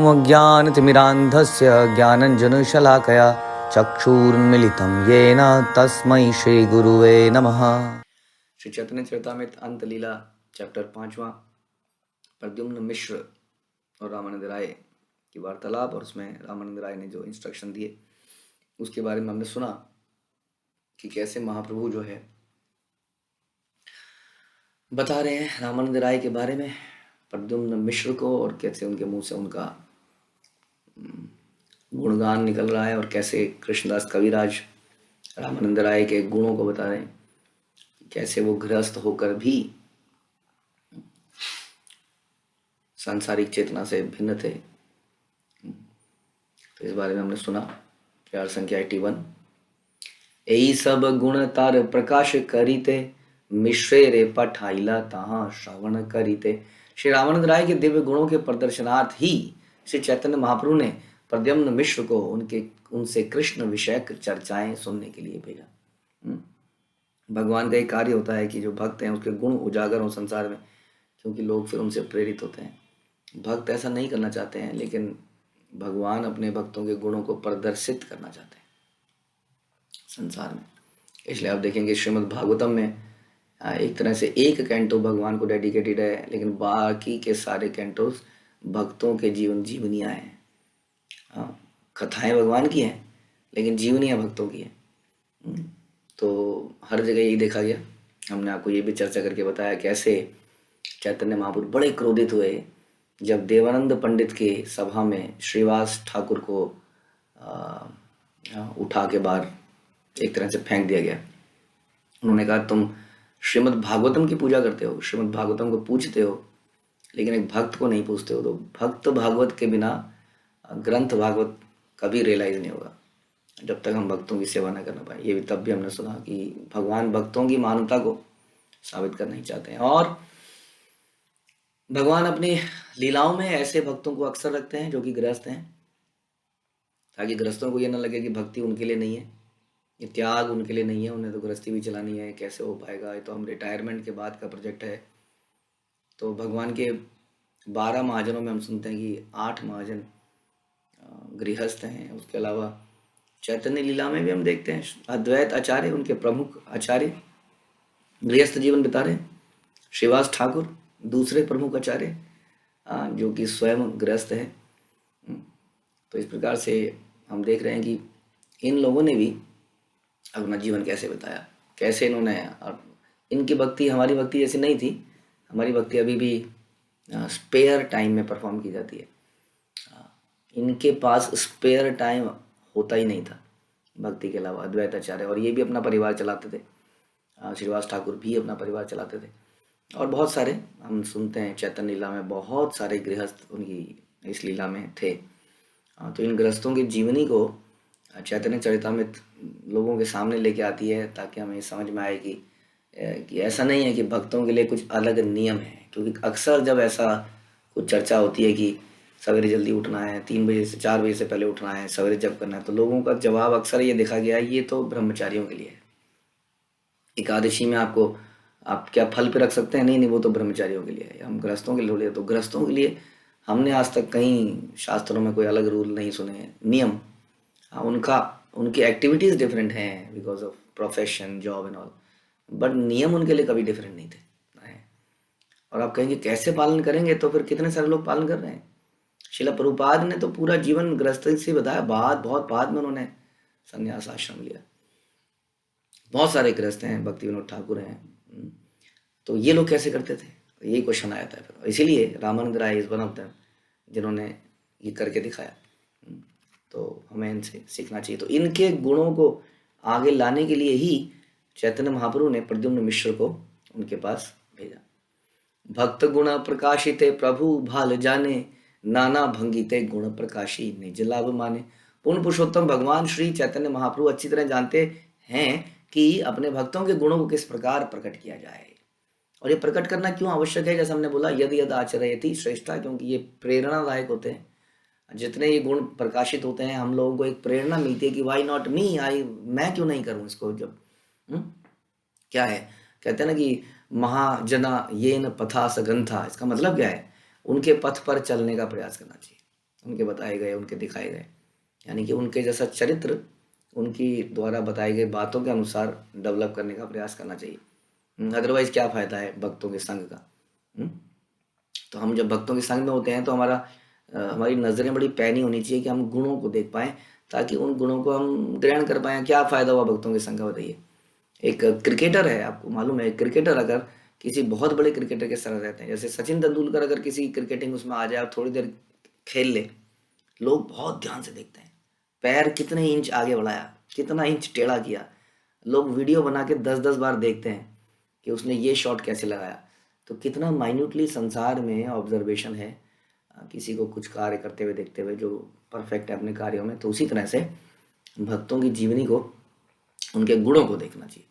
अज्ञानतिमिरान्धस्य ज्ञानञ्जनशलाकया चक्षुरुन्मीलितं येन तस्मै श्रीगुरुवे नमः। श्री चैतन्य चरितामृत अंत लीला चैप्टर 5वां, प्रद्युम्न मिश्र और रामानंद राय की वार्तालाप, और उसमें रामानंद राय ने जो इंस्ट्रक्शन दिए उसके बारे में हमने सुना कि कैसे महाप्रभु जो है बता रहे हैं रामानंद राय के बारे में प्रद्युम्न मिश्र को, और कैसे उनके मुंह से उनका गुणगान निकल रहा है, और कैसे कृष्णदास कविराज रामानंद राय के गुणों को बता रहे हैं, कैसे वो गृहस्थ होकर भी सांसारिक चेतना से भिन्न थे। तो इस बारे में हमने सुना। प्यार संख्या 81। यही सब गुण तार प्रकाश करीते, मिश्रे रे पठाइला तहाँ श्रवण करीते। श्री रामानंद राय के दिव्य गुणों के प्रदर्शनार्थ ही श्री चैतन्य महाप्रभु ने प्रद्युम्न मिश्र को उनसे कृष्ण विषयक चर्चाएं सुनने के लिए भेजा। भगवान का एक कार्य होता है कि जो भक्त हैं उसके गुण उजागर हो संसार में, क्योंकि लोग फिर उनसे प्रेरित होते हैं। भक्त ऐसा नहीं करना चाहते हैं, लेकिन भगवान अपने भक्तों के गुणों को प्रदर्शित करना चाहते हैं संसार में। इसलिए आप देखेंगे श्रीमद् भागवतम में एक तरह से एक कैंटो भगवान को डेडिकेटेड है, लेकिन बाकी के सारे कैंटोस भक्तों के जीवन जीवनियाँ हैं। कथाएं भगवान की हैं, लेकिन जीवनियाँ भक्तों की हैं। तो हर जगह यही देखा गया। हमने आपको ये भी चर्चा करके बताया कैसे चैतन्य महाप्रभु बड़े क्रोधित हुए जब देवानंद पंडित के सभा में श्रीवास ठाकुर को उठा के बाहर एक तरह से फेंक दिया गया। उन्होंने कहा, तुम श्रीमद् भागवतम की पूजा करते हो, श्रीमद् भागवतम को पूजते हो, लेकिन एक भक्त को नहीं पूछते हो। तो भक्त भागवत के बिना ग्रंथ भागवत कभी रियलाइज नहीं होगा जब तक हम भक्तों की सेवा न करना पाए। ये भी तब भी हमने सुना कि भगवान भक्तों की मानवता को साबित करना ही चाहते हैं, और भगवान अपनी लीलाओं में ऐसे भक्तों को अक्सर रखते हैं जो कि गृहस्थ हैं, ताकि गृहस्थों को ये ना लगे कि भक्ति उनके लिए नहीं है, ये त्याग उनके लिए नहीं है, उन्हें तो गृहस्थी भी चलानी है, कैसे हो पाएगा, ये तो हम रिटायरमेंट के बाद का प्रोजेक्ट है। तो भगवान के 12 महाजनों में हम सुनते हैं कि 8 महाजन गृहस्थ हैं। उसके अलावा चैतन्य लीला में भी हम देखते हैं अद्वैत आचार्य, उनके प्रमुख आचार्य गृहस्थ जीवन बिता रहे हैं। श्रीवास ठाकुर दूसरे प्रमुख आचार्य जो कि स्वयं गृहस्थ है। तो इस प्रकार से हम देख रहे हैं कि इन लोगों ने भी अपना जीवन कैसे बिताया, कैसे इन्होंने, और इनकी भक्ति हमारी भक्ति जैसी नहीं थी। हमारी भक्ति अभी भी स्पेयर टाइम में परफॉर्म की जाती है। इनके पास स्पेयर टाइम होता ही नहीं था भक्ति के अलावा, अद्वैत आचार्य। और ये भी अपना परिवार चलाते थे, श्रीवास ठाकुर भी अपना परिवार चलाते थे, और बहुत सारे हम सुनते हैं चैतन्य लीला में बहुत सारे गृहस्थ उनकी इस लीला में थे। तो इन गृहस्थों की जीवनी को चैतन्य चरितामृत लोगों के सामने लेके आती है, ताकि हमें समझ में आए कि ऐसा नहीं है कि भक्तों के लिए कुछ अलग नियम है। क्योंकि अक्सर जब ऐसा कुछ चर्चा होती है कि सवेरे जल्दी उठना है, 3 बजे से 4 बजे से पहले उठना है, सवेरे जप करना है, तो लोगों का जवाब अक्सर ये देखा गया है, ये तो ब्रह्मचारियों के लिए है। एकादशी में आप क्या फल पे रख सकते हैं? नहीं, वो तो ब्रह्मचारियों के लिए है, हम गृहस्थों के लिए थोड़ी है। तो गृहस्थों के लिए हमने आज तक कहीं शास्त्रों में कोई अलग रूल नहीं सुने हैं, नियम। उनकी एक्टिविटीज़ डिफरेंट हैं because of profession, job and all, but नियम उनके लिए कभी डिफरेंट नहीं थे। और आप कहेंगे कैसे पालन करेंगे, तो फिर कितने सारे लोग पालन कर रहे हैं। शिला प्रभुपाद ने तो पूरा जीवन गृहस्थी से बताया, बहुत बाद में उन्होंने संन्यास आश्रम लिया। बहुत सारे गृहस्थ हैं, भक्ति विनोद ठाकुर हैं। तो ये लोग कैसे करते थे, यही क्वेश्चन आया था फिर। इसीलिए रामानंद राय इज वन ऑफ देम जिन्होंने ये करके दिखाया। तो हमें इनसे सीखना चाहिए। तो इनके गुणों को आगे लाने के लिए ही चैतन्य महाप्रभु ने प्रद्युम्न मिश्र को उनके पास भेजा। भक्त गुण प्रकाशिते प्रभु भाल जाने, नाना भंगिते गुण प्रकाशी निज लाभ माने। पूर्ण पुरुषोत्तम भगवान श्री चैतन्य महाप्रभु अच्छी तरह जानते हैं कि अपने भक्तों के गुणों को किस प्रकार प्रकट किया जाए, और ये प्रकट करना क्यों आवश्यक है। जैसे हमने बोला, यदि यद आचरयति श्रेष्ठा, क्योंकि ये प्रेरणादायक होते हैं। जितने ये गुण प्रकाशित होते हैं, हम लोगों को एक प्रेरणा मिलती है कि वाई नॉट मी, मैं क्यों नहीं करूं इसको। जब क्या है, कहते हैं ना कि महाजना येन पथा सगंथा, इसका मतलब क्या है, उनके पथ पर चलने का प्रयास करना चाहिए। उनके बताए गए, उनके दिखाए गए, यानी कि उनके जैसा चरित्र उनकी द्वारा बताई गई बातों के अनुसार डेवलप करने का प्रयास करना चाहिए। अदरवाइज क्या फ़ायदा है भक्तों के संग का। हम्म? तो हम जब भक्तों के संग में होते हैं तो हमारी नज़रें बड़ी पैनी होनी चाहिए कि हम गुणों को देख पाएँ, ताकि उन गुणों को हम ग्रहण कर पाएँ। क्या फ़ायदा हुआ भक्तों के संग का, बताइए। एक क्रिकेटर है, आपको मालूम है, क्रिकेटर अगर किसी बहुत बड़े क्रिकेटर के साथ रहते हैं, जैसे सचिन तेंदुलकर अगर किसी क्रिकेटिंग उसमें आ जाए और थोड़ी देर खेल ले, लोग बहुत ध्यान से देखते हैं। पैर कितने इंच आगे बढ़ाया, कितना इंच टेढ़ा किया, लोग वीडियो बना के 10-10 बार देखते हैं कि उसने ये शॉट कैसे लगाया। तो कितना माइन्यूटली संसार में ऑब्जर्वेशन है किसी को कुछ कार्य करते हुए देखते हुए जो परफेक्ट है अपने कार्यों में। तो उसी तरह से भक्तों की जीवनी को, उनके गुणों को देखना चाहिए,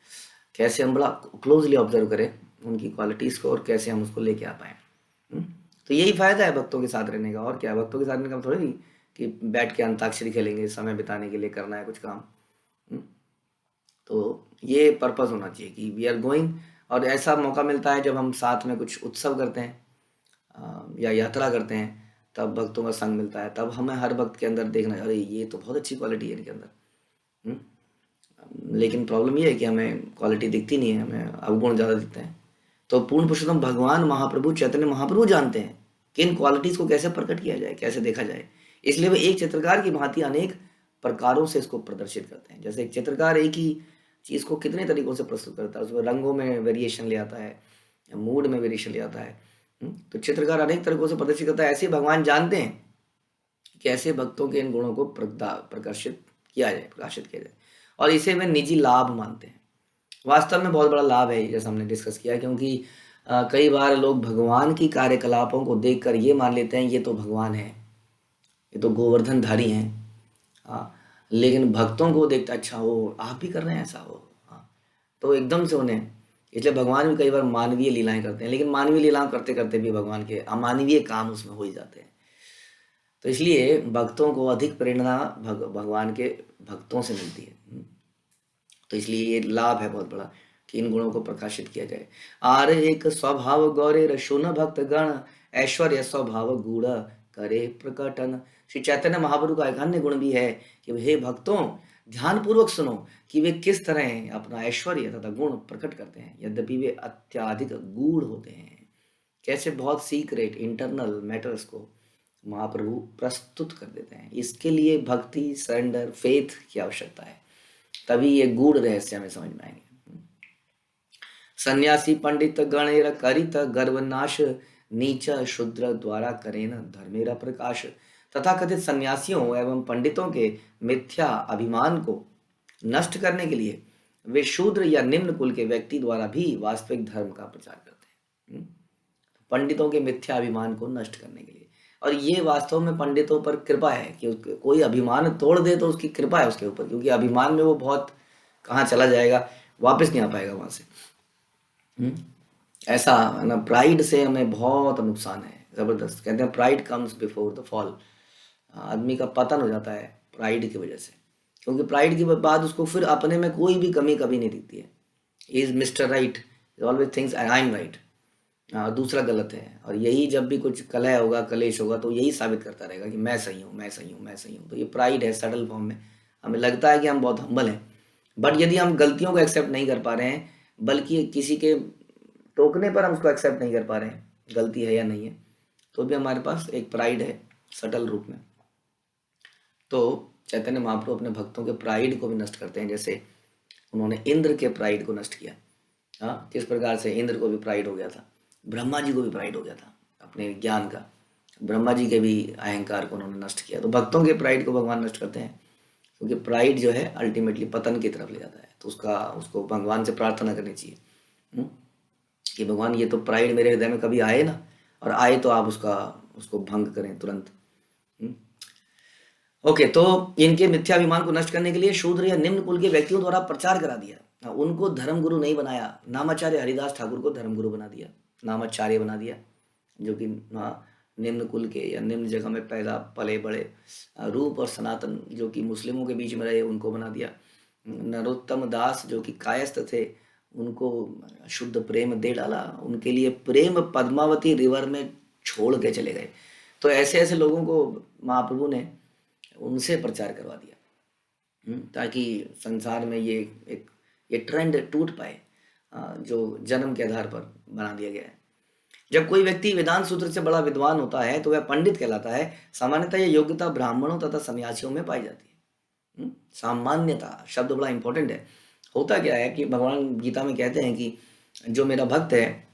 कैसे हम बड़ा क्लोजली ऑब्जर्व करें उनकी क्वालिटीज़ को और कैसे हम उसको लेके आ पाएँ। तो यही फ़ायदा है भक्तों के साथ रहने का। और क्या, भक्तों के साथ रहने का थोड़ी नहीं कि बैठ के अंताक्षरी खेलेंगे, समय बिताने के लिए करना है कुछ काम। हम्म? तो ये पर्पस होना चाहिए कि वी आर गोइंग, और ऐसा मौका मिलता है जब हम साथ में कुछ उत्सव करते हैं या यात्रा करते हैं, तब भक्तों का संग मिलता है। तब हमें हर भक्त के अंदर देखना, अरे ये तो बहुत अच्छी क्वालिटी है इनके अंदर। लेकिन प्रॉब्लम ये है कि हमें क्वालिटी दिखती नहीं है, हमें अवगुण ज़्यादा दिखते हैं। तो पूर्ण पुरुषोत्तम भगवान महाप्रभु चैतन्य महाप्रभु जानते हैं कि इन क्वालिटीज़ को कैसे प्रकट किया जाए, कैसे देखा जाए। इसलिए वे एक चित्रकार की भांति अनेक प्रकारों से इसको प्रदर्शित करते हैं। जैसे एक चित्रकार एक ही चीज़ को कितने तरीकों से प्रस्तुत करता है, उसमें रंगों में वेरिएशन ले आता है, मूड में वेरिएशन ले आता है। तो चित्रकार अनेक तरीकों से प्रदर्शित करता है। ऐसे भगवान जानते हैं कि ऐसे भक्तों के इन गुणों को प्रकाशित किया जाए, प्रकाशित किया जाए, और इसे वे निजी लाभ मानते हैं। वास्तव में बहुत बड़ा लाभ है, जैसा हमने डिस्कस किया, क्योंकि कई बार लोग भगवान की कार्यकलापों को देखकर ये मान लेते हैं ये तो भगवान है, ये तो गोवर्धनधारी हैं। हाँ, लेकिन भक्तों को देखते अच्छा हो, आप भी कर रहे हैं ऐसा हो। हाँ, तो एकदम से उन्हें, इसलिए भगवान भी कई बार मानवीय लीलाएं करते हैं, लेकिन मानवीय लीलाएं करते करते भी भगवान के अमानवीय काम उसमें हो ही जाते हैं। तो इसलिए भक्तों को अधिक प्रेरणा भगवान के भक्तों से मिलती है। तो इसलिए ये लाभ है बहुत बड़ा कि इन गुणों को प्रकाशित किया जाए। आर एक स्वभाव गौरे सुन भक्त गण, ऐश्वर्य स्वभाव गूढ़ करे प्रकटन। श्री चैतन्य महाप्रभु का एक अन्य गुण भी है कि हे भक्तों, ध्यान पूर्वक सुनो कि वे किस तरह अपना ऐश्वर्य तथा गुण प्रकट करते हैं, यद्यपि वे अत्याधिक गूढ़ होते हैं। कैसे बहुत सीक्रेट इंटरनल मैटर्स को महाप्रभु प्रस्तुत कर देते हैं। इसके लिए भक्ति, सरेंडर, फेथ की आवश्यकता है, तभी ये गूढ़ रहस्य हमें समझ में आएंगे। सन्यासी पंडित गणेर करित गर्वनाश, नीच शूद्र द्वारा करेन धर्मेरा प्रकाश। तथा कथित सन्यासियों एवं पंडितों के मिथ्या अभिमान को नष्ट करने के लिए वे शूद्र या निम्न कुल के व्यक्ति द्वारा भी वास्तविक धर्म का प्रचार करते हैं। पंडितों के मिथ्या अभिमान को नष्ट करने के लिए, और ये वास्तव में पंडितों पर कृपा है कि कोई अभिमान तोड़ दे तो उसकी कृपा है उसके ऊपर, क्योंकि अभिमान में वो बहुत कहाँ चला जाएगा, वापस नहीं आ पाएगा वहां से। ऐसा है ना, प्राइड से हमें बहुत नुकसान है, जबरदस्त। कहते हैं pride comes before the fall. आदमी का पतन हो जाता है प्राइड की वजह से, क्योंकि प्राइड के बाद उसको फिर अपने में कोई भी कमी कभी नहीं दिखती है। Is mister right, always thinks I am right, दूसरा गलत है। और यही जब भी कुछ कलह होगा, कलेश होगा, तो यही साबित करता रहेगा कि मैं सही हूँ, मैं सही हूँ, मैं सही हूँ। तो ये प्राइड है सटल फॉर्म में। हमें लगता है कि हम बहुत हम्बल हैं, बट यदि हम गलतियों को एक्सेप्ट नहीं कर पा रहे हैं, बल्कि किसी के टोकने पर हम उसको एक्सेप्ट नहीं कर पा रहे हैं गलती है या नहीं है, तो भी हमारे पास एक प्राइड है सटल रूप में। तो चैतन्य महाप्रभु अपने भक्तों के प्राइड को भी नष्ट करते हैं, जैसे उन्होंने इंद्र के प्राइड को नष्ट किया। हाँ, किस प्रकार से इंद्र को भी प्राइड हो गया था, ब्रह्मा जी को भी प्राइड हो गया था अपने ज्ञान का, ब्रह्मा जी के भी अहंकार को उन्होंने नष्ट किया। तो भक्तों के प्राइड को भगवान नष्ट करते हैं, क्योंकि प्राइड जो है अल्टीमेटली पतन की तरफ ले जाता है। तो उसको भगवान से प्रार्थना करनी चाहिए कि भगवान ये तो प्राइड मेरे हृदय में कभी आए ना, और आए तो आप उसको भंग करें तुरंत। ओके, तो इनके मिथ्याभिमान को नष्ट करने के लिए शूद्र या निम्न कुल के व्यक्तियों द्वारा प्रचार करा दिया। उनको धर्मगुरु नहीं बनाया, नामाचार्य हरिदास ठाकुर को धर्मगुरु बना दिया, नामाचार्य बना दिया, जो कि निम्न कुल के या निम्न जगह में पैदा पले बड़े। रूप और सनातन जो कि मुस्लिमों के बीच में रहे, उनको बना दिया। नरोत्तम दास जो कि कायस्थ थे, उनको शुद्ध प्रेम दे डाला, उनके लिए प्रेम पद्मावती रिवर में छोड़ के चले गए। तो ऐसे ऐसे लोगों को महाप्रभु ने उनसे प्रचार करवा दिया, ताकि संसार में ये ट्रेंड टूट पाए, जो जन्म के आधार पर बना दिया गया है। जब कोई व्यक्ति वेदांत सूत्र से बड़ा विद्वान होता है तो वह पंडित कहलाता है। सामान्यतः यह योग्यता ब्राह्मणों तथा सन्यासियों में पाई जाती है। सामान्यता शब्द बड़ा इंपॉर्टेंट है। होता क्या है कि भगवान गीता में कहते हैं कि जो मेरा भक्त है,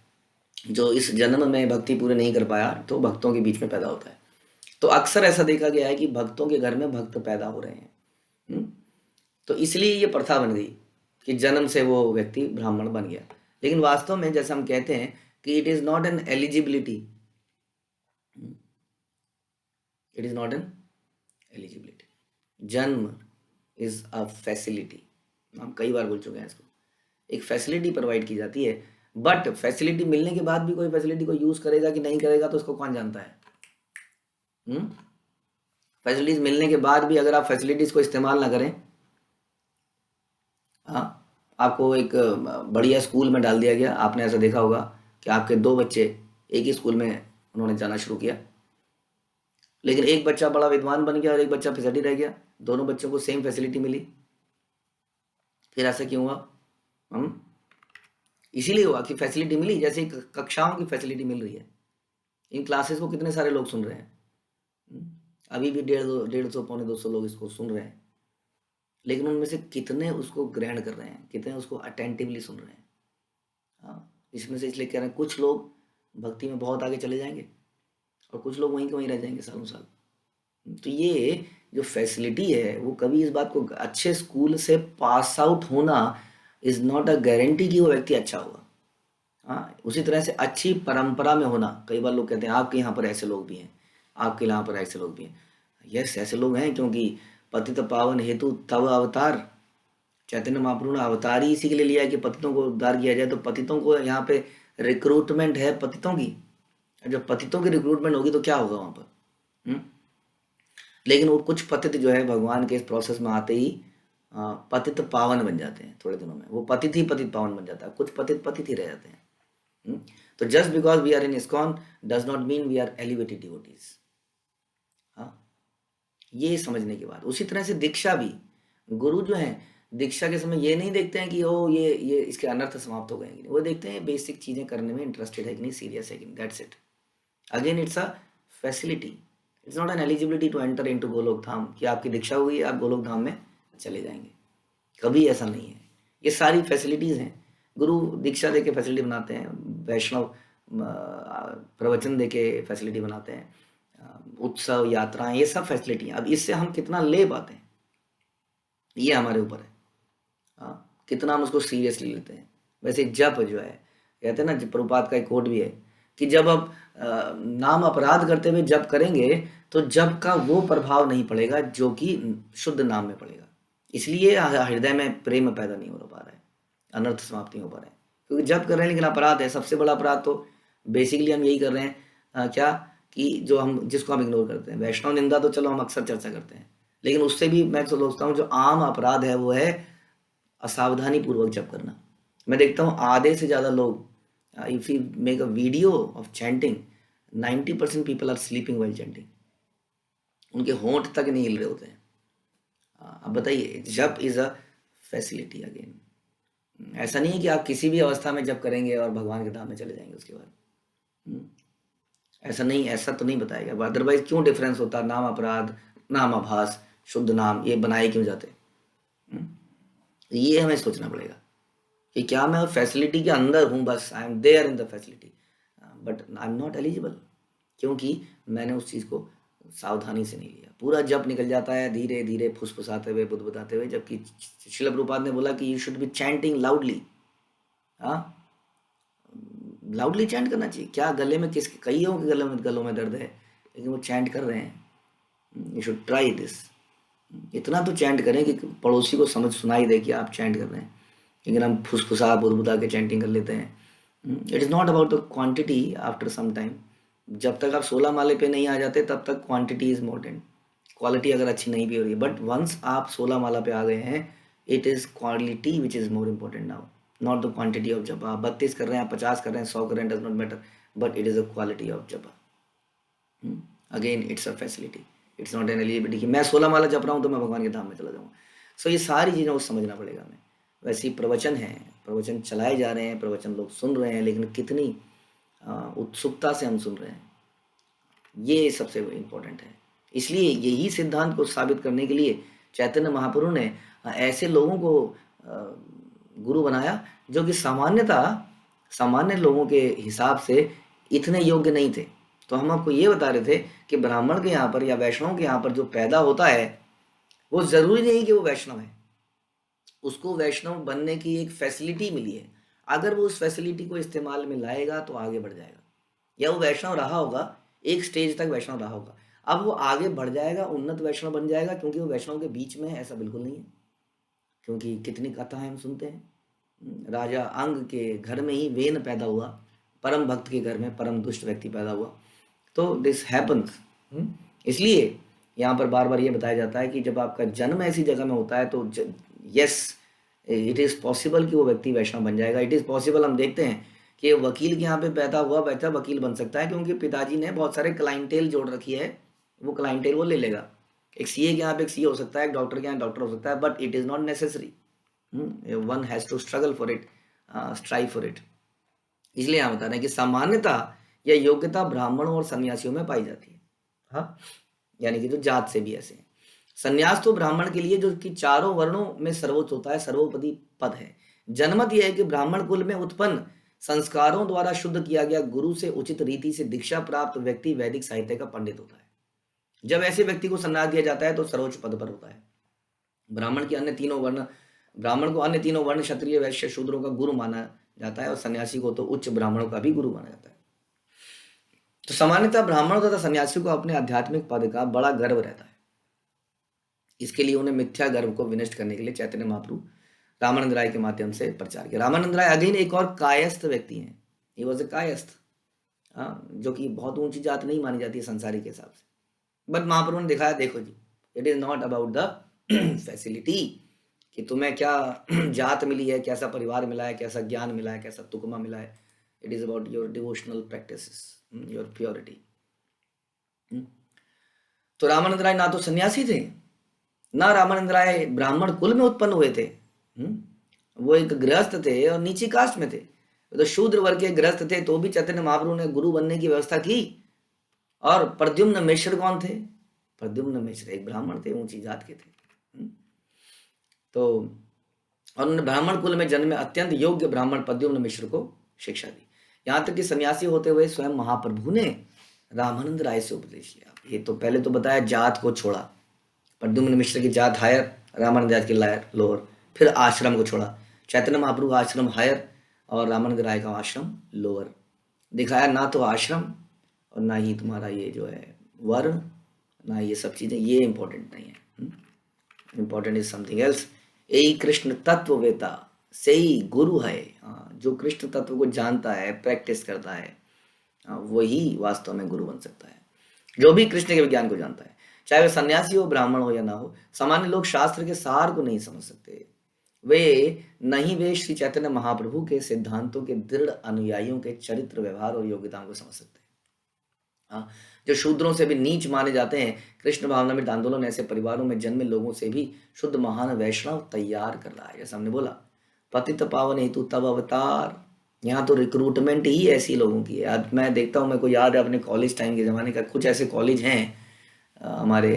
जो इस जन्म में भक्ति पूरी नहीं कर पाया, तो भक्तों के बीच में पैदा होता है। तो अक्सर ऐसा देखा गया है कि भक्तों के घर में भक्त पैदा हो रहे हैं। तो इसलिए ये प्रथा बन गई कि जन्म से वो व्यक्ति ब्राह्मण बन गया। लेकिन वास्तव में जैसे हम कहते हैं कि it is not an eligibility, it is not an eligibility. जन्म इज अ फैसिलिटी। हम कई बार बोल चुके हैं इसको। एक फैसिलिटी प्रोवाइड की जाती है, बट फैसिलिटी मिलने के बाद भी कोई फैसिलिटी को यूज करेगा कि नहीं करेगा तो उसको कौन जानता है। फैसिलिटीज मिलने के बाद भी अगर आप फैसिलिटीज को इस्तेमाल ना करें, हाँ, आपको एक बढ़िया स्कूल में डाल दिया गया, आपने ऐसा देखा होगा कि आपके 2 बच्चे एक ही स्कूल में उन्होंने जाना शुरू किया, लेकिन एक बच्चा बड़ा विद्वान बन गया और एक बच्चा फिसडी रह गया। दोनों बच्चों को सेम फैसिलिटी मिली। फिर ऐसा क्यों हुआ? इसीलिए हुआ कि फैसिलिटी मिली। जैसे कक्षाओं की फैसिलिटी मिल रही है, इन क्लासेस को कितने सारे लोग सुन रहे हैं। अभी भी 150 पौने 200 लोग इसको सुन रहे हैं, लेकिन उनमें से कितने उसको ग्रहण कर रहे हैं, कितने उसको अटेंटिवली सुन रहे हैं। हाँ, इसमें से इसलिए कह रहे हैं कुछ लोग भक्ति में बहुत आगे चले जाएंगे और कुछ लोग वहीं के वहीं रह जाएंगे सालों साल। तो ये जो फैसिलिटी है वो कभी इस बात को, अच्छे स्कूल से पास आउट होना इज नॉट अ गारंटी कि वो व्यक्ति अच्छा होगा। हाँ, उसी तरह से अच्छी परंपरा में होना। कई बार लोग कहते हैं आपके यहाँ पर ऐसे लोग भी हैं, आपके यहाँ पर ऐसे लोग भी हैं। यस, ऐसे लोग हैं, क्योंकि पतित पावन हेतु तव अवतार। चैतन्य महाप्रभु ने अवतार ही इसी के लिए लिया है कि पतितों को उद्धार किया जाए। तो पतितों को यहाँ पे रिक्रूटमेंट है पतितों की। जब पतितों की रिक्रूटमेंट होगी तो क्या होगा वहां पर? लेकिन वो कुछ पतित जो है भगवान के इस प्रोसेस में आते ही पतित पावन बन जाते हैं। थोड़े दिनों में वो पतित ही पतित पावन बन जाता है, कुछ पतित पतित ही रह जाते हैं। तो just because we are in ISKCON does not mean we are elevated devotees. हाँ, ये समझने के बाद उसी तरह से दीक्षा भी, गुरु जो है दीक्षा के समय ये नहीं देखते हैं कि ओ ये इसके अनर्थ समाप्त हो गए कि नहीं। वो देखते हैं बेसिक चीजें करने में इंटरेस्टेड है कि नहीं, सीरियस है कि नहीं, that's it. Again it's a facility, it's not an eligibility to enter into Golok Dham कि आपकी दीक्षा हुई आप गोलोक धाम में चले जाएंगे। कभी ऐसा नहीं है। ये सारी फैसिलिटीज हैं। गुरु दीक्षा देके फैसिलिटी बनाते हैं, वैष्णव प्रवचन देके फैसिलिटी बनाते हैं, उत्सव यात्राएं, ये सब फैसिलिटी। अब इससे हम कितना ले पाते हैं ये हमारे ऊपर है। हाँ, कितना हम उसको सीरियसली लेते हैं। वैसे जप जो है, कहते हैं ना, प्रभुपाद का एक कोट भी है कि जब आप नाम अपराध करते हुए जप करेंगे तो जप का वो प्रभाव नहीं पड़ेगा जो कि शुद्ध नाम में पड़ेगा। इसलिए हृदय में प्रेम पैदा नहीं हो पा रहा है, अनर्थ समाप्त नहीं हो पा रहा है, क्योंकि जप कर रहे हैं लेकिन अपराध है। सबसे बड़ा अपराध तो बेसिकली हम यही कर रहे हैं, क्या कि जिसको हम इग्नोर करते हैं। वैष्णव निंदा तो चलो हम अक्सर चर्चा करते हैं, लेकिन उससे भी मैं तो सोचता हूँ जो आम अपराध है वो है असावधानी पूर्वक जप करना। मैं देखता हूँ आधे से ज्यादा लोग, if you make a video of chanting, 90% people are sleeping while chanting. उनके होंठ तक नहीं हिल रहे होते हैं। अब बताइए, जप इज अ फैसिलिटी। अगेन ऐसा नहीं है कि आप किसी भी अवस्था में जप करेंगे और भगवान के धाम में चले जाएंगे उसके बाद। ऐसा नहीं, ऐसा तो नहीं बताएगा। अदरवाइज क्यों डिफरेंस होता? नाम अपराध, नाम आभास, शुद्ध नाम, ये बनाए क्यों जाते? ये हमें सोचना पड़ेगा कि क्या मैं फैसिलिटी के अंदर हूं, बस I am there in the facility, but I am not eligible, क्योंकि मैंने उस चीज को सावधानी से नहीं लिया। पूरा जप निकल जाता है धीरे धीरे, फुसफुसाते हुए, बुदबुदाते हुए, जबकि श्रील प्रभुपाद ने बोला कि you should be chanting loudly. हाँ, लाउडली चैंट करना चाहिए। क्या गले में, कईयों के गलों में दर्द है, लेकिन वो चैंट कर रहे हैं। You should try this. इतना तो चैंट करें कि पड़ोसी को समझ सुनाई दे कि आप चैंट कर रहे हैं, लेकिन हम फुसफुसा बुदबुदा के चैंटिंग कर लेते हैं। It is not about the quantity after some time. जब तक आप 16 माले पे नहीं आ जाते तब तक क्वांटिटी इज इम्पोर्टेंट, क्वालिटी अगर अच्छी नहीं भी हो रही है। बट वंस आप 16 माला पे आ गए हैं, it is quality which is more important now, not the quantity of जप। आप 32 कर रहे हैं, आप 50 कर रहे हैं, 100 कर रहे हैं, does not matter, but it is a quality of jap. Again it's a facility, it's not an eligibility कि मैं 16 माला जप रहा हूँ तो मैं भगवान के धाम में चला जाऊँगा। सो ये सारी चीज़ें को समझना पड़ेगा हमें। वैसे ही प्रवचन है, प्रवचन चलाए जा रहे हैं, प्रवचन लोग सुन रहे हैं, लेकिन कितनी उत्सुकता से हम सुन रहे हैं, ये सबसे इम्पोर्टेंट है। इसलिए यही सिद्धांत को साबित करने के लिए चैतन्य महाप्रभु ने ऐसे लोगों को गुरु बनाया जो कि सामान्य लोगों के हिसाब से इतने योग्य नहीं थे। तो हम आपको ये बता रहे थे कि ब्राह्मण के यहाँ पर या वैष्णव के यहाँ पर जो पैदा होता है वो जरूरी नहीं कि वो वैष्णव है, उसको वैष्णव बनने की एक फैसिलिटी मिली है। अगर वो उस फैसिलिटी को इस्तेमाल में लाएगा तो आगे बढ़ जाएगा, या वो वैष्णव रहा होगा, एक स्टेज तक वैष्णव रहा होगा, अब वो आगे बढ़ जाएगा, उन्नत वैष्णव बन जाएगा, क्योंकि वो वैष्णव के बीच में है, ऐसा बिल्कुल नहीं है। क्योंकि कितनी कथाएं हम सुनते हैं, राजा अंग के घर में ही वेन पैदा हुआ, परम भक्त के घर में परम दुष्ट व्यक्ति पैदा हुआ। तो दिस हैपन्स। इसलिए यहाँ पर बार बार ये बताया जाता है कि जब आपका जन्म ऐसी जगह में होता है तो यस, इट इज़ पॉसिबल कि वो व्यक्ति वैष्णव बन जाएगा। इट इज़ पॉसिबल, हम देखते हैं कि वकील के यहाँ पे पैदा हुआ बच्चा वकील बन सकता है, क्योंकि पिताजी ने बहुत सारे क्लाइंटेल जोड़ रखी है, वो क्लाइंटेल वो ले लेगा। एक सीए के यहाँ पे एक सीए हो सकता है, एक डॉक्टर के यहाँ डॉक्टर हो सकता है, but it is not necessary. One has to struggle for it, strive for it. इसलिए यहाँ बता रहे हैं कि सामान्यता या योग्यता ब्राह्मणों और सन्यासियों में पाई जाती है। हाँ, यानी कि जो जात से भी ऐसे हैं। सन्यास तो ब्राह्मण के लिए जो कि चारों वर्णों में सर्वोच्च होता है, सर्वोपरि पद है। जनमत यह है कि ब्राह्मण कुल में उत्पन्न संस्कारों द्वारा शुद्ध किया गया गुरु से उचित रीति से दीक्षा प्राप्त व्यक्ति वैदिक साहित्य का पंडित होता है। जब ऐसे व्यक्ति को सन्यास दिया जाता है तो सर्वोच्च पद पर होता है। ब्राह्मण को अन्य तीनों वर्ण क्षत्रिय वैश्य शूद्रों का गुरु माना जाता है, और सन्यासी को तो उच्च ब्राह्मणों का भी गुरु माना जाता है। तो सामान्यतः ब्राह्मणों तथा सन्यासी को अपने आध्यात्मिक पद का बड़ा गर्व रहता है। इसके लिए उन्हें मिथ्या गर्व को विनष्ट करने के लिए चैतन्य महाप्रभु रामानंद राय के माध्यम से प्रचार किया। रामानंद राय अगेन एक और कायस्थ व्यक्ति हैं। ही वॉज ए कायस्थ, जो कि बहुत ऊंची जात नहीं मानी जाती है संसारी के हिसाब से, बट महाप्रभु ने दिखाया, देखो जी, it is not about the facility कि तुम्हें क्या जात मिली है, कैसा परिवार मिला है, कैसा ज्ञान मिला है, कैसा तुकमा मिला है। It is about your devotional practices, your purity. तो रामानंद राय ना तो सन्यासी थे, ना रामानंद राय ब्राह्मण कुल में उत्पन्न हुए थे। वो एक गृहस्थ थे और नीची कास्ट में थे, तो शूद्र वर्ग के गृहस्थ थे, तो भी चैतन्य महाप्रभु ने गुरु बनने की व्यवस्था की। और प्रद्युम्न मिश्र कौन थे? प्रद्युम्न मिश्र एक ब्राह्मण थे, ऊंची जात के थे। तो और उन्होंने ब्राह्मण कुल में जन्मे अत्यंत योग्य ब्राह्मण प्रद्युम्न मिश्र को शिक्षा दी। यहाँ तक कि सन्यासी होते हुए स्वयं महाप्रभु ने रामानंद राय से उपदेश लिया। ये तो पहले तो बताया जात को छोड़ा, प्रद्युम्न मिश्र की जात हायर, रामानंद राय की लोअर, फिर आश्रम को छोड़ा। चैतन्य महाप्रभु आश्रम हायर और रामानंद राय का आश्रम लोअर। दिखाया ना तो आश्रम और ना ही तुम्हारा ये जो है वर्ण, ना ये सब चीज़ें, ये इंपॉर्टेंट नहीं है। Important is something else. यही कृष्ण तत्व वेता से ही गुरु है। जो कृष्ण तत्व को जानता है, प्रैक्टिस करता है, वही वास्तव में गुरु बन सकता है। जो भी कृष्ण के विज्ञान को जानता है, चाहे वह सन्यासी हो, ब्राह्मण हो या ना हो। सामान्य लोग शास्त्र के सार को नहीं समझ सकते, वे श्री चैतन्य महाप्रभु के सिद्धांतों के दृढ़ अनुयायियों के चरित्र, व्यवहार और योग्यताओं को समझ सकते हैं। जो शूद्रों से भी नीच माने जाते हैं, कृष्ण भावनामृत आंदोलन ऐसे परिवारों में जन्मे लोगों से भी शुद्ध महान वैष्णव तैयार कर रहा है। जैसा हमने बोला, पतित पावन हेतु तब अवतार। यहाँ तो रिक्रूटमेंट ही ऐसी लोगों की है। आज मैं देखता हूँ, मेरे को याद है अपने कॉलेज टाइम के ज़माने का, कुछ ऐसे कॉलेज हैं हमारे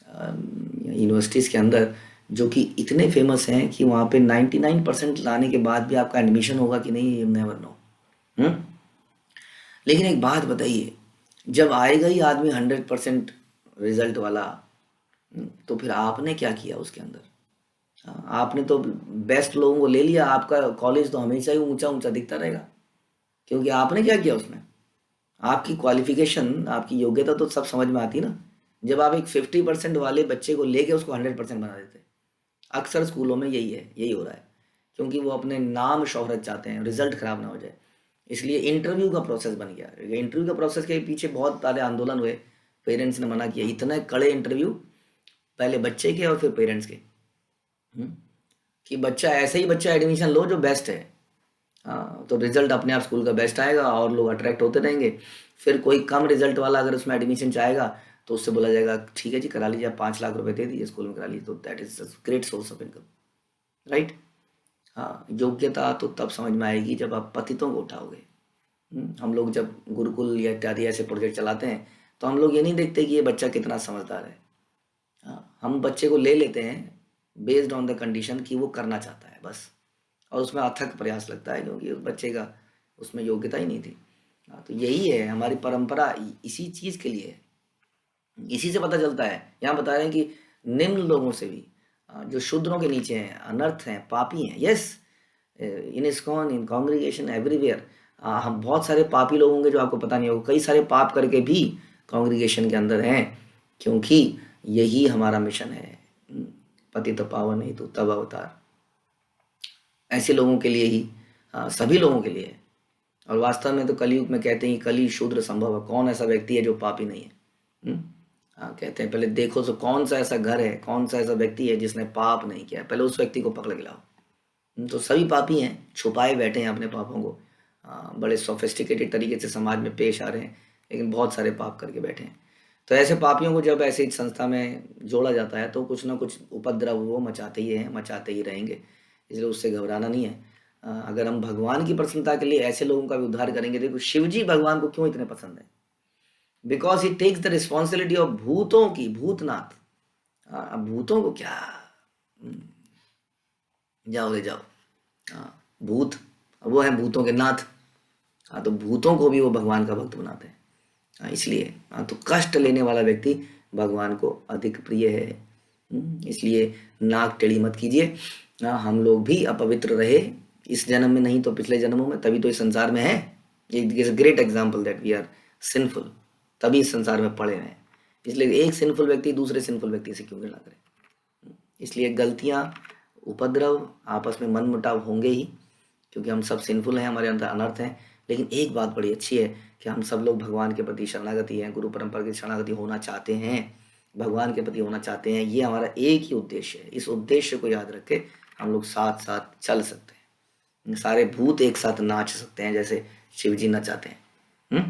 यूनिवर्सिटीज़ के अंदर जो कि इतने फेमस हैं कि वहाँ पे 99% लाने के बाद भी आपका एडमिशन होगा कि नहीं, यू नेवर नो। लेकिन एक बात बताइए, जब आएगा ही आदमी 100% रिजल्ट वाला, तो फिर आपने क्या किया उसके अंदर? आपने तो बेस्ट लोगों को ले लिया, आपका कॉलेज तो हमेशा ही ऊंचा ऊंचा दिखता रहेगा, क्योंकि आपने क्या किया उसमें। आपकी क्वालिफिकेशन, आपकी योग्यता तो सब समझ में आती ना, जब आप एक 50% वाले बच्चे को लेके उसको 100% बना देते। अक्सर स्कूलों में यही हो रहा है, क्योंकि वो अपने नाम शोहरत चाहते हैं, रिजल्ट खराब ना हो जाए, इसलिए इंटरव्यू का प्रोसेस बन गया। इंटरव्यू का प्रोसेस के पीछे बहुत सारे आंदोलन हुए, पेरेंट्स ने मना किया, इतने कड़े इंटरव्यू, पहले बच्चे के और फिर पेरेंट्स के, कि बच्चा ऐसे ही बच्चा एडमिशन लो जो बेस्ट है। हाँ, तो रिजल्ट अपने आप स्कूल का बेस्ट आएगा और लोग अट्रैक्ट होते रहेंगे। फिर कोई कम रिजल्ट वाला अगर उसमें एडमिशन चाहेगा तो उससे बोला जाएगा ठीक है जी करा लीजिए, आप 5 लाख रुपए दे दीजिए, स्कूल में करा लीजिए, तो that is great source of income, right. हाँ, योग्यता तो तब समझ में आएगी जब आप पतितों को उठाओगे। हम लोग जब गुरुकुल या इत्यादि ऐसे प्रोजेक्ट चलाते हैं तो हम लोग ये नहीं देखते कि ये बच्चा कितना समझदार है। हाँ, हम बच्चे को ले लेते हैं बेस्ड ऑन द कंडीशन कि वो करना चाहता है बस, और उसमें अथक प्रयास लगता है क्योंकि उस बच्चे का उसमें योग्यता ही नहीं थी। हाँ, तो यही है हमारी परंपरा, इसी चीज़ के लिए है। इसी से पता चलता है, यहाँ बता रहे हैं कि निम्न लोगों से भी, जो शूद्रों के नीचे हैं, अनर्थ हैं, पापी हैं, यस, इन इस्कॉन, इन कॉन्ग्रीगेशन, एवरीवेयर, हम बहुत सारे पापी लोग होंगे जो आपको पता नहीं होगा, कई सारे पाप करके भी कॉन्ग्रीगेशन के अंदर हैं, क्योंकि यही हमारा मिशन है, पतित पावन हेतु तब अवतार, ऐसे लोगों के लिए ही, सभी लोगों के लिए है। और वास्तव में तो कलयुग में कहते हैं कली शूद्र संभव है, कौन ऐसा व्यक्ति है जो पापी नहीं है? कहते हैं पहले देखो तो कौन सा ऐसा घर है, कौन सा ऐसा व्यक्ति है जिसने पाप नहीं किया, पहले उस व्यक्ति को पकड़ के लाओ। तो सभी पापी हैं, छुपाए बैठे हैं अपने पापों को, बड़े सोफिस्टिकेटेड तरीके से समाज में पेश आ रहे हैं, लेकिन बहुत सारे पाप करके बैठे हैं। तो ऐसे पापियों को जब ऐसी संस्था में जोड़ा जाता है तो कुछ ना कुछ उपद्रव वो मचाते ही हैं, मचाते ही रहेंगे, इसलिए उससे घबराना नहीं है। अगर हम भगवान की प्रसन्नता के लिए ऐसे लोगों का भी उद्धार करेंगे, देखो शिव जी भगवान को क्यों इतने पसंद है, because he takes the responsibility of भूतों की, भूतनाथ। अब भूतों को क्या, जाओ ले जाओ, भूत वो है भूतों के नाथ। तो भूतों को भी वो भगवान का भक्त बनाते हैं, इसलिए तो कष्ट लेने वाला व्यक्ति भगवान को अधिक प्रिय है। इसलिए नाक टेढ़ी मत कीजिए। हम लोग भी अपवित्र रहे इस जन्म में, नहीं तो पिछले जन्मों में, तभी तो इस संसार में है। Is a great example that we are sinful, तभी इस संसार में पड़े हैं। इसलिए एक सिंफुल व्यक्ति दूसरे सिंफुल व्यक्ति से क्यों घृणा करे? इसलिए गलतियां, उपद्रव, आपस में मनमुटाव होंगे ही, क्योंकि हम सब सिंफुल हैं, हमारे अंदर अनर्थ हैं। लेकिन एक बात बड़ी अच्छी है कि हम सब लोग भगवान के प्रति शरणागति हैं, गुरु परंपरा की शरणागति होना चाहते हैं, भगवान के प्रति होना चाहते हैं। ये हमारा एक ही उद्देश्य है। इस उद्देश्य को याद रख के हम लोग साथ साथ चल सकते हैं, सारे भूत एक साथ नाच सकते हैं जैसे शिव जी नचाते हैं।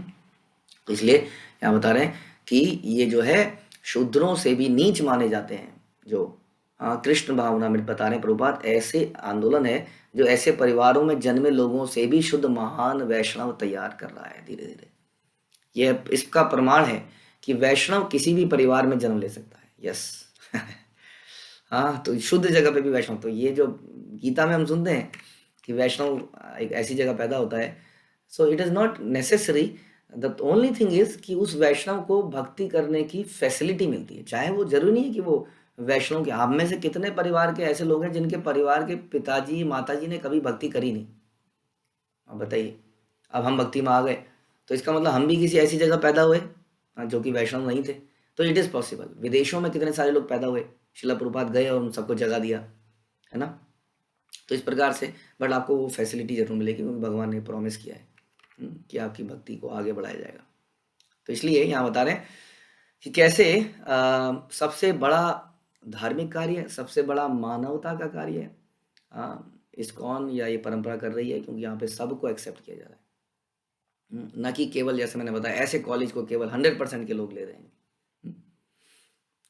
तो इसलिए यहाँ बता रहे हैं कि ये जो है शूद्रों से भी नीच माने जाते हैं, जो कृष्ण भावना में बता रहे हैं प्रभुपाद, ऐसे आंदोलन है जो ऐसे परिवारों में जन्मे लोगों से भी शुद्ध महान वैष्णव तैयार कर रहा है धीरे धीरे। यह इसका प्रमाण है कि वैष्णव किसी भी परिवार में जन्म ले सकता है। यस हाँ, तो शुद्ध जगह पे भी वैष्णव, तो ये जो गीता में हम सुनते हैं कि वैष्णव एक ऐसी जगह पैदा होता है, so it is not necessary, the only thing is कि उस वैष्णव को भक्ति करने की फैसिलिटी मिलती है। चाहे वो जरूरी नहीं है कि वो वैष्णव के, आप में से कितने परिवार के ऐसे लोग हैं जिनके परिवार के पिताजी माताजी ने कभी भक्ति करी नहीं? अब बताइए, अब हम भक्ति में आ गए तो इसका मतलब हम भी किसी ऐसी जगह पैदा हुए जो कि वैष्णव नहीं थे। तो इट इज़ पॉसिबल। विदेशों में कितने सारे लोग पैदा हुए, शिला प्रभुपाद गए और उन सबको जगह दिया, है ना। तो इस प्रकार से, बट आपको वो फैसिलिटी जरूर मिलेगी क्योंकि भगवान ने प्रॉमिस किया है कि आपकी भक्ति को आगे बढ़ाया जाएगा। तो इसलिए यहाँ बता रहे हैं कि कैसे सबसे बड़ा धार्मिक कार्य है, सबसे बड़ा मानवता का कार्य है, इस्कॉन या ये परंपरा कर रही है, क्योंकि यहाँ पे सबको एक्सेप्ट किया जा रहा है, न कि केवल जैसे मैंने बताया ऐसे कॉलेज को केवल 100% के लोग ले रहे हैं।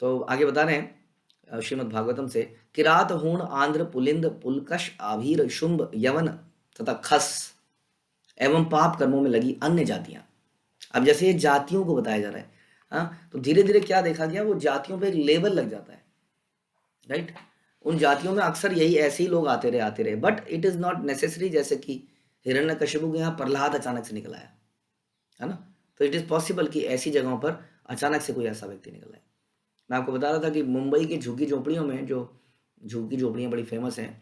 तो आगे बता रहे हैं श्रीमद् भागवतम से, किरात हूण आंध्र पुलिंद पुलकश आभीर शुंभ यवन तथा खस एवं पाप कर्मों में लगी अन्य जातियां। अब जैसे ये जातियों को बताया जा रहा है, तो धीरे धीरे क्या देखा गया, वो जातियों पे एक लेबल लग जाता है, राइट। उन जातियों में अक्सर यही ऐसे ही लोग आते रहे, but it is not necessary. जैसे कि हिरण्यकशिपु के यहाँ प्रहलाद अचानक से निकल आया, है ना। तो इट इज पॉसिबल कि ऐसी जगहों पर अचानक से कोई ऐसा व्यक्ति निकल आए। मैं आपको बता रहा था कि मुंबई की झुग्गी झोपड़ियों में, जो झुग्गी झोपड़ियाँ बड़ी फेमस हैं,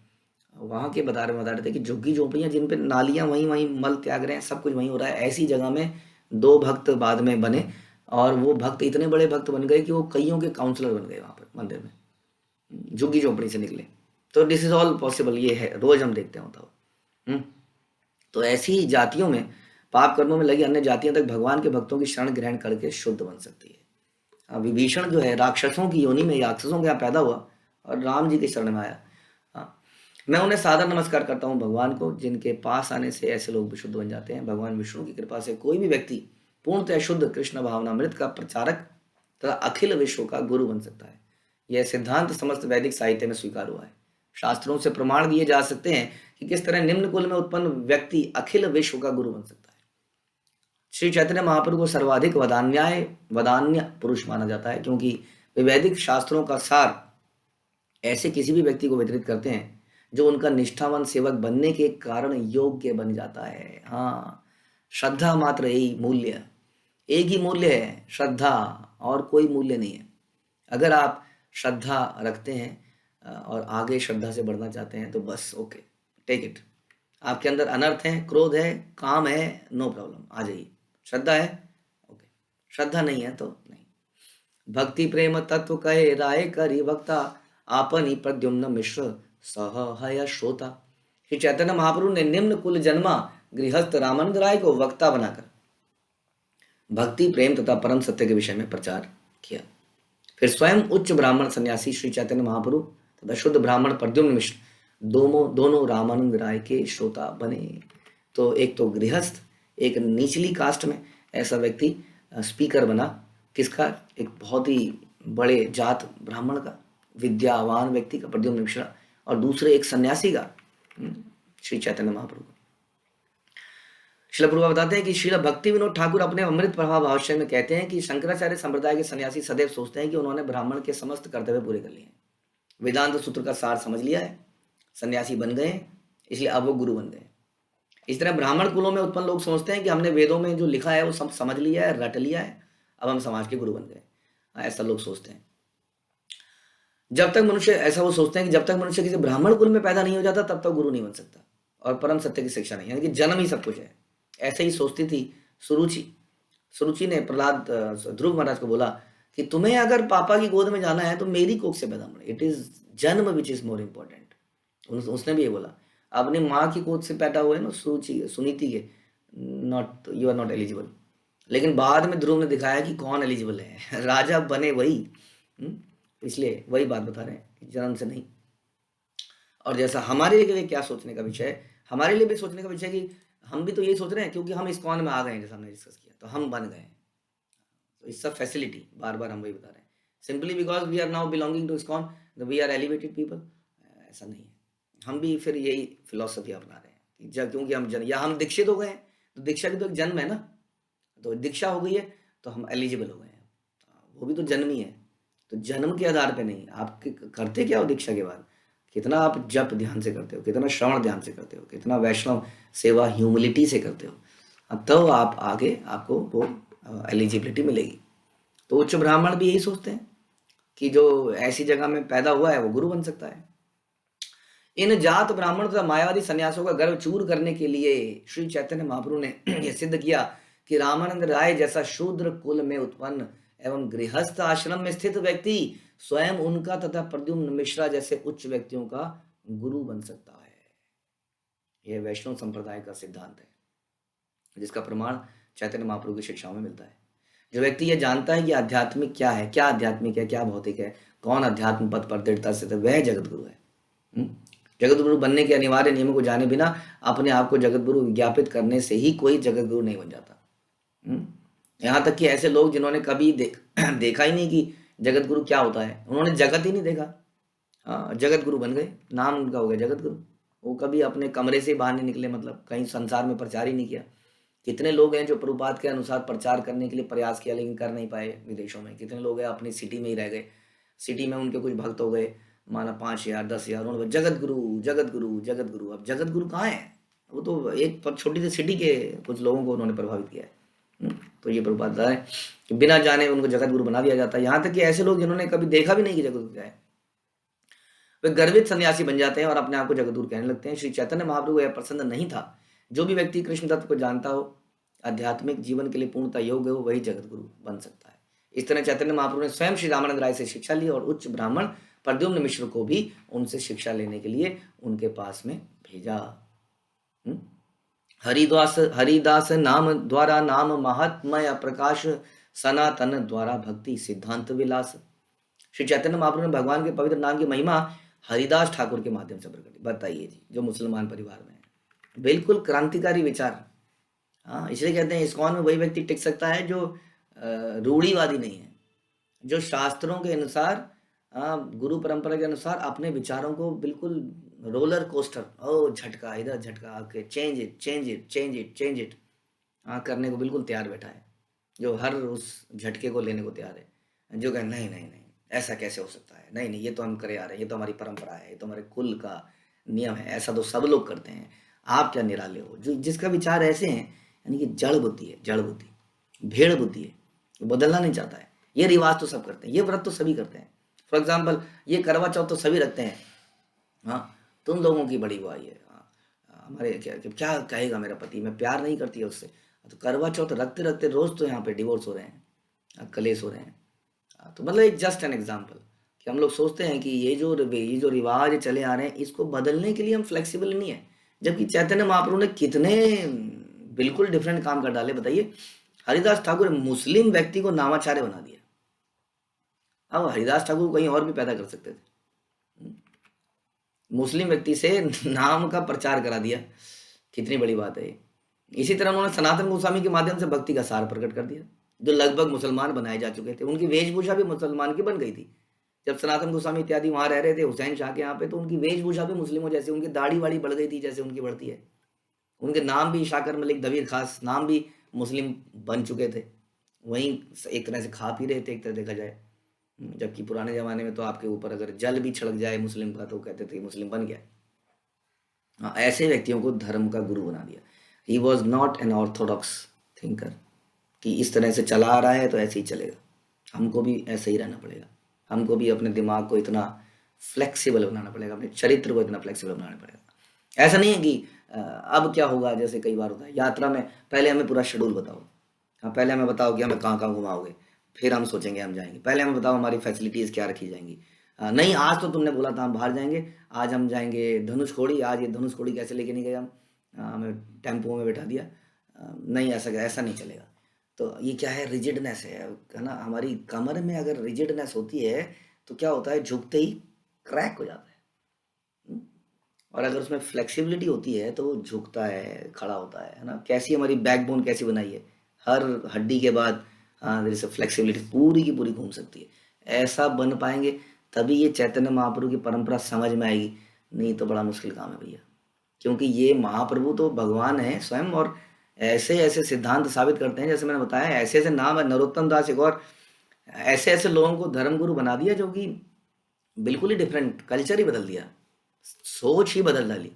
वहाँ के बता रहे थे कि झुग्गी झोपड़ियाँ जिन पे नालियाँ वहीं वहीं मल त्याग रहे हैं, सब कुछ वहीं हो रहा है, ऐसी जगह में 2 भक्त बाद में बने, और वो भक्त इतने बड़े भक्त बन गए कि वो कईयों के काउंसलर बन गए वहाँ पर मंदिर में, झुग्गी झोपड़ी से निकले। तो दिस इज ऑल पॉसिबल, ये है, रोज हम देखते हैं होता हो। तो ऐसी जातियों में, पाप कर्मों में लगी अन्य जातियों तक भगवान के भक्तों की शरण ग्रहण करके शुद्ध बन सकती है। विभीषण जो है राक्षसों की योनि में, राक्षसों के यहाँ पैदा हुआ और राम जी की शरण में आया। मैं उन्हें सादर नमस्कार करता हूँ भगवान को, जिनके पास आने से ऐसे लोग विशुद्ध बन जाते हैं। भगवान विष्णु की कृपा से कोई भी व्यक्ति पूर्णतः शुद्ध कृष्ण भावनामृत का प्रचारक तथा अखिल विश्व का गुरु बन सकता है। यह सिद्धांत समस्त वैदिक साहित्य में स्वीकार हुआ है। शास्त्रों से प्रमाण दिए जा सकते हैं कि किस तरह निम्न कुल में उत्पन्न व्यक्ति अखिल विश्व का गुरु बन सकता है। श्री चैतन्य महाप्रभु को सर्वाधिक वदान्य पुरुष माना जाता है, क्योंकि वे वैदिक शास्त्रों का सार ऐसे किसी भी व्यक्ति को वितरित करते हैं जो उनका निष्ठावान सेवक बनने के कारण योग्य बन जाता है। हाँ, श्रद्धा मात्र यही मूल्य, एक ही मूल्य है, श्रद्धा, और कोई मूल्य नहीं है। अगर आप श्रद्धा रखते हैं और आगे श्रद्धा से बढ़ना चाहते हैं तो बस ओके, टेक इट। आपके अंदर अनर्थ है, क्रोध है, काम है, नो प्रॉब्लम, आ जाइए। श्रद्धा है, ओके। श्रद्धा नहीं है तो नहीं। भक्ति प्रेम तत्व कहे राय करी वक्ता, आपनी प्रद्युम्न मिश्र सह हय श्रोता। श्री चैतन्य महाप्रभु ने निम्न कुल जन्मा गृहस्थ रामानंद राय को वक्ता बनाकर भक्ति प्रेम तथा परम सत्य के विषय में प्रचार किया। फिर स्वयं उच्च ब्राह्मण सन्यासी श्री चैतन्य महाप्रभु तथा शुद्ध ब्राह्मण प्रद्युम्न मिश्र दोनों रामानंद राय के श्रोता बने। तो एक तो गृहस्थ, एक निचली कास्ट में ऐसा व्यक्ति स्पीकर बना, किसका? एक बहुत ही बड़े जात ब्राह्मण का, विद्यावान व्यक्ति का, प्रद्युम्न मिश्रा, और दूसरे एक सन्यासी का, श्री चैतन्य महाप्रभु। श्रील प्रभुपाद बताते हैं कि श्रील भक्ति विनोद ठाकुर अपने अमृत प्रभा भाष्य में कहते हैं कि शंकराचार्य संप्रदाय के सन्यासी सदैव सोचते हैं कि उन्होंने ब्राह्मण के समस्त कर्तव्य पूरे कर लिए हैं, वेदांत सूत्र का सार समझ लिया है, सन्यासी बन गए, इसलिए अब वो गुरु बन गए। इस तरह ब्राह्मण कुलों में उत्पन्न लोग सोचते हैं कि हमने वेदों में जो लिखा है वो सब समझ लिया है, रट लिया है, अब हम समाज के गुरु बन गए। ऐसा लोग सोचते हैं। जब तक मनुष्य, ऐसा वो सोचते हैं कि जब तक मनुष्य किसी ब्राह्मण कुल में पैदा नहीं हो जाता तब तक गुरु नहीं बन सकता, और परम सत्य की शिक्षा नहीं, यानी कि जन्म ही सब कुछ है। ऐसे ही सोचती थी सुरुचि। सुरुचि ने प्रहलाद ध्रुव महाराज को बोला कि तुम्हें अगर पापा की गोद में जाना है तो मेरी कोख से पैदा होना, इट इज जन्म विच इज मोर इम्पोर्टेंट। उसने भी ये बोला, अपनी माँ की गोद से पैदा हुए ना सुरुचि, सुनीति के, not, you are not eligible. लेकिन बाद में ध्रुव ने दिखाया कि कौन एलिजिबल है, राजा बने वही। इसलिए वही बात बता रहे हैं, जन्म से नहीं। और जैसा हमारे लिए क्या सोचने का विषय है, हमारे लिए भी सोचने का विषय कि हम भी तो यही सोच रहे हैं, क्योंकि हम इस्कॉन में आ गए हैं, जैसा हमने डिस्कस किया, तो हम बन गए हैं। तो इट्स अ फैसिलिटी, बार बार हम वही बता रहे हैं, simply because we are now belonging to ISKCON we are elevated people. ऐसा नहीं है, हम भी फिर यही फिलॉसफी अपना रहे हैं कि जब क्योंकि हम या हम दीक्षित हो गए हैं, तो दीक्षा भी तो एक जन्म है ना, तो दीक्षा हो गई है तो हम एलिजिबल हो गए हैं, वो भी तो जन्म ही है। तो जन्म के आधार पे नहीं, आप करते क्या हो दीक्षा के बाद, कितना आप जप ध्यान से करते हो, कितना श्रवण ध्यान से करते हो, कितना वैष्णव सेवा ह्यूमिलिटी से करते हो, अब तो आप आगे आपको वो एलिजिबिलिटी मिलेगी। तो उच्च ब्राह्मण भी यही सोचते हैं कि जो ऐसी जगह में पैदा हुआ है वो गुरु बन सकता है। इन जात ब्राह्मण तथा मायावादी सन्यासों का गर्व चूर करने के लिए श्री चैतन्य महाप्रभु ने यह सिद्ध किया कि रामानंद राय जैसा शूद्र कुल में उत्पन्न एवं गृहस्थ आश्रम में स्थित व्यक्ति स्वयं उनका तथा प्रद्युम्न मिश्रा जैसे उच्च व्यक्तियों का गुरु बन सकता है। यह वैष्णव संप्रदाय का सिद्धांत है, जिसका प्रमाण चैतन्य महाप्रभु की शिक्षाओं में मिलता है। जो व्यक्ति यह जानता है कि आध्यात्मिक क्या है, क्या आध्यात्मिक है, क्या भौतिक है, कौन अध्यात्म पद पर दृढ़ता से, वह जगत गुरु है। जगत गुरु बनने के अनिवार्य नियमों को जाने बिना अपने आप को जगत गुरु विज्ञापित करने से ही कोई जगत गुरु नहीं बन जाता। यहाँ तक कि ऐसे लोग जिन्होंने कभी देखा ही नहीं कि जगत गुरु क्या होता है, उन्होंने जगत ही नहीं देखा, जगत गुरु बन गए, नाम उनका हो गया जगत गुरु। वो कभी अपने कमरे से बाहर नहीं निकले, मतलब कहीं संसार में प्रचार ही नहीं किया। कितने लोग हैं जो प्रभुपाद के अनुसार प्रचार करने के लिए प्रयास किया लेकिन कर नहीं पाए विदेशों में। कितने लोग हैं अपनी सिटी में ही रह गए, सिटी में उनके कुछ भक्त हो गए, माना 5,000 10,000, उन्होंने जगत गुरु जगत गुरु जगत गुरु। अब जगत गुरु कहाँ है? वो तो एक छोटी सी सिटी के कुछ लोगों को उन्होंने प्रभावित किया है। तो ये प्रभुपाद बता है कि बिना जाने उनको जगत गुरु बना दिया जाता है। यहाँ तक कि ऐसे लोग जिन्होंने कभी देखा भी नहीं कि जगत गुरु क्या है, वे गर्वित सन्यासी बन जाते हैं और अपने आप को जगत गुरु कहने लगते हैं। श्री चैतन्य महाप्रभु यह पसंद नहीं था। जो भी व्यक्ति कृष्ण तत्व को जानता हो, आध्यात्मिक जीवन के लिए पूर्णतः योग्य हो, वही जगत गुरु बन सकता है। इस तरह चैतन्य महाप्रभु ने स्वयं श्री रामानंद राय से शिक्षा ली और उच्च ब्राह्मण प्रद्युम्न मिश्र को भी उनसे शिक्षा लेने के लिए उनके पास में भेजा। हरिदास नाम द्वारा नाम महात्मय प्रकाश, सनातन द्वारा भक्ति सिद्धांत विलास। श्री चैतन्य महाप्रभु ने भगवान के पवित्र नाम की महिमा हरिदास ठाकुर के माध्यम से प्रकट। बताइए जी, जो मुसलमान परिवार में है, बिल्कुल क्रांतिकारी विचार। हाँ, इसलिए कहते हैं इस्कॉन में वही व्यक्ति टिक सकता है जो रूढ़िवादी नहीं है, जो शास्त्रों के अनुसार, गुरु परंपरा के अनुसार अपने विचारों को बिल्कुल रोलर कोस्टर, ओ झटका इधर झटका के change it change it change it change it, करने को बिल्कुल तैयार बैठा है, जो हर उस झटके को लेने को तैयार है, जो कहे नहीं नहीं नहीं ऐसा कैसे हो सकता है, नहीं नहीं ये तो हम करे आ रहे हैं, ये तो हमारी परंपरा है, ये तो हमारे कुल का नियम है, ऐसा तो सब लोग करते हैं, आप क्या निराले हो। जो जिसका विचार ऐसे हैं, यानी कि जड़ बुद्धि है, जड़ बुद्धि, भेड़ बुद्धि है, वो बदलना नहीं चाहता है। ये रिवाज तो सब करते हैं, ये व्रत तो सभी करते हैं। फॉर एग्जाम्पल ये करवा चौथ तो सभी रखते हैं। हाँ, तुम लोगों की बड़ी बुआई है। हाँ, हमारे क्या क्या कहेगा मेरा पति, मैं प्यार नहीं करती है उससे। तो करवा चौथ रखते रखते रोज तो यहाँ पे डिवोर्स हो रहे हैं, कलेश हो रहे हैं। तो मतलब एक जस्ट एन एग्जाम्पल कि हम लोग सोचते हैं कि ये जो रिवाज चले आ रहे हैं इसको बदलने के लिए हम फ्लेक्सिबल नहीं है, जबकि चैतन्य महाप्रभु ने कितने बिल्कुल डिफरेंट काम कर डाले। बताइए, हरिदास ठाकुर मुस्लिम व्यक्ति को नामाचार्य बना दिया। अब हरिदास ठाकुर कहीं और भी पैदा कर सकते थे, मुस्लिम व्यक्ति से नाम का प्रचार करा दिया, कितनी बड़ी बात है ये। इसी तरह उन्होंने सनातन गोस्वामी के माध्यम से भक्ति का सार प्रकट कर दिया, जो लगभग मुसलमान बनाए जा चुके थे। उनकी वेशभूषा भी मुसलमान की बन गई थी। जब सनातन गोस्वामी इत्यादि वहां रह रहे थे हुसैन शाह के यहाँ पे, तो उनकी वेशभूषा भी मुस्लिमों जैसी, उनकी दाढ़ी वाड़ी बढ़ गई थी जैसे उनकी बढ़ती है। उनके नाम भी शाकर मलिक दबीर खास नाम भी मुस्लिम बन चुके थे। वहीं एक तरह से खा पी रहे थे एक तरह देखा जाए। जबकि पुराने जमाने में तो आपके ऊपर अगर जल भी छिड़क जाए मुस्लिम का तो कहते थे मुस्लिम बन गया। हाँ, ऐसे व्यक्तियों को धर्म का गुरु बना दिया। He was not an Orthodox thinker कि इस तरह से चला आ रहा है तो ऐसे ही चलेगा, हमको भी ऐसे ही रहना पड़ेगा, हमको भी अपने दिमाग को इतना फ्लेक्सिबल बनाना पड़ेगा, अपने चरित्र को इतना फ्लेक्सिबल बनाना पड़ेगा। ऐसा नहीं है कि अब क्या होगा, जैसे कई बार होता है यात्रा में पहले हमें पूरा शेड्यूल बताओ। हाँ, पहले हमें बताओ कि हमें कहाँ कहाँ घुमाओगे, फिर हम सोचेंगे हम जाएंगे। पहले हमें बताओ हमारी फैसिलिटीज़ क्या रखी जाएंगी। नहीं, आज तो तुमने बोला था हम बाहर जाएंगे, आज हम जाएंगे धनुषकोडी, आज ये धनुषकोडी कैसे लेके नहीं गए हम, हमें टेम्पो में बैठा दिया। नहीं, ऐसा ऐसा नहीं चलेगा। तो ये क्या है, रिजिडनेस है ना। हमारी कमर में अगर रिजिडनेस होती है तो क्या होता है, झुकते ही क्रैक हो जाता है। और अगर उसमें फ्लेक्सिबिलिटी होती है तो वो झुकता है, खड़ा होता है ना। कैसी हमारी बैकबोन कैसी बनाई है, हर हड्डी के बाद जैसे फ्लेक्सिबिलिटी पूरी की पूरी घूम सकती है। ऐसा बन पाएंगे तभी ये चैतन्य महाप्रभु की परंपरा समझ में आएगी, नहीं तो बड़ा मुश्किल काम है भैया। क्योंकि ये महाप्रभु तो भगवान है स्वयं, और ऐसे ऐसे सिद्धांत साबित करते हैं, जैसे मैंने बताया ऐसे ऐसे नाम है। नरोत्तम दास एक और ऐसे ऐसे लोगों को धर्मगुरु बना दिया जो कि बिल्कुल ही डिफरेंट, कल्चर ही बदल दिया, सोच ही बदल डाली।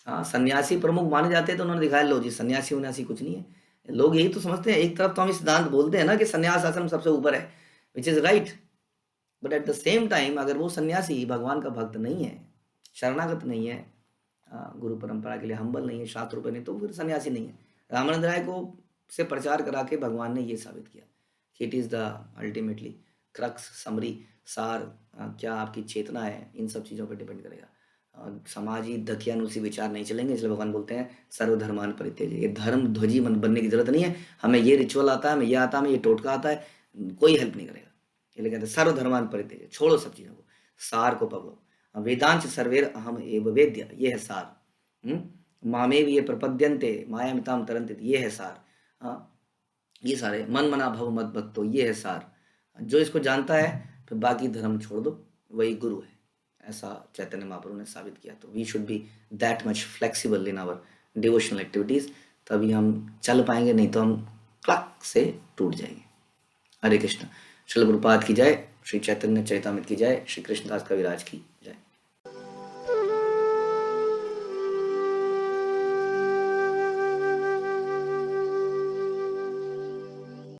हाँ, सन्यासी प्रमुख माने जाते हैं तो उन्होंने दिखाया लो जी सन्यासी उन्यासी कुछ नहीं है। लोग यही तो समझते हैं, एक तरफ तो हम इस सिद्धांत बोलते हैं ना कि सन्यास आश्रम सबसे ऊपर है, which is right, but at the same time अगर वो सन्यासी भगवान का भक्त नहीं है, शरणागत नहीं है, गुरु परंपरा के लिए हम्बल नहीं है, शास्त्रों पर नहीं, तो फिर सन्यासी नहीं है। रामानंद राय को से प्रचार करा के भगवान ने ये साबित किया कि it is the ultimately crux summary सार, क्या आपकी चेतना है, इन सब चीज़ों पर डिपेंड करेगा। समाजी दकियानुसी विचार नहीं चलेंगे, इसलिए भगवान बोलते हैं सर्वधर्मान परित्यज्य। ये धर्म ध्वजी बनने की जरूरत नहीं है, हमें ये रिचुअल आता है, हमें ये आता है, हमें ये टोटका आता है, कोई हेल्प नहीं करेगा। इसलिए कहते हैं सर्वधर्मान परित्यज्य, छोड़ो सब चीज़ों को, सार को पकड़ो। वेदांश सर्वेर अहम एव वेद्य, ये है सार। मामेव ये प्रपद्यन्ते मायामिताम तरन्ते, ये है सार। ये सारे मन मना भव मत भक्तो, ये है सार। जो इसको जानता है फिर बाकी धर्म छोड़ दो, वही गुरु है, ऐसा चैतन्य महाप्रभु ने साबित किया। तो we should be that much flexible in our devotional activities, तभी हम चल पाएंगे, नहीं तो हम क्लक से टूट जाएंगे। हरे कृष्ण। श्रील गुरुपाद की जय, श्री चैतन्य चरितामृत की जय, श्री कृष्णदास कविराज की जय।